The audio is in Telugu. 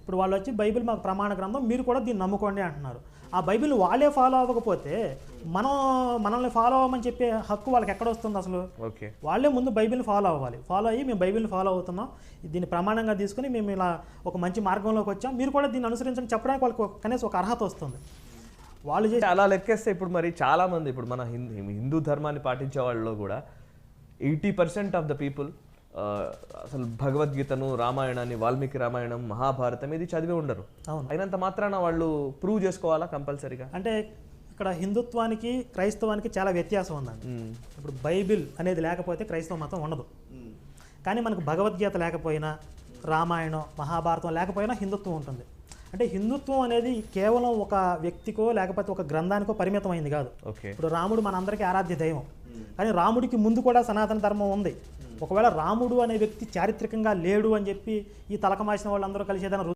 ఇప్పుడు వాళ్ళు వచ్చి బైబిల్ మాకు ప్రమాణ గ్రంథం, మీరు కూడా దీన్ని నమ్ముకోండి అంటున్నారు. ఆ బైబిల్ వాళ్ళే ఫాలో అవ్వకపోతే మనల్ని ఫాలో అవ్వమని చెప్పే హక్కు వాళ్ళకి ఎక్కడ వస్తుంది అసలు? ఓకే, వాళ్ళే ముందు బైబిల్ని ఫాలో అవ్వాలి. ఫాలో అయ్యి మేము బైబిల్ని ఫాలో అవుతున్నాం, దీన్ని ప్రమాణంగా తీసుకుని మేము ఇలా ఒక మంచి మార్గంలోకి వచ్చాం, మీరు కూడా దీన్ని అనుసరించని చెప్పడానికి వాళ్ళకి కనీసం ఒక అర్హత వస్తుంది. వాళ్ళు చేసి అలా లెక్కేస్తే ఇప్పుడు మరి చాలా మంది ఇప్పుడు మన హిందూ ధర్మాన్ని పాటించే వాళ్ళలో కూడా 80% ఆఫ్ ద పీపుల్ అసలు భగవద్గీతను, రామాయణాన్ని, వాల్మీకి రామాయణం, మహాభారతం ఇది చదివి ఉండరు. అవును. అయినంత మాత్రాన వాళ్ళు ప్రూవ్ చేసుకోవాలా కంపల్సరీగా? అంటే ఇక్కడ హిందుత్వానికి క్రైస్తవానికి చాలా వ్యత్యాసం ఉందండి. ఇప్పుడు బైబిల్ అనేది లేకపోతే క్రైస్తవ మతం ఉండదు. కానీ మనకు భగవద్గీత లేకపోయినా, రామాయణం, మహాభారతం లేకపోయినా హిందుత్వం ఉంటుంది. అంటే హిందుత్వం అనేది కేవలం ఒక వ్యక్తికో లేకపోతే ఒక గ్రంథానికో పరిమితమైంది కాదు. ఇప్పుడు రాముడు మనందరికీ ఆరాధ్య దైవం, కానీ రాముడికి ముందు కూడా సనాతన ధర్మం ఉంది. ఒకవేళ రాముడు అనే వ్యక్తి చారిత్రకంగా లేడు అని చెప్పి ఈ తలకమాసిన వాళ్ళందరూ కలిసి ఏదైనా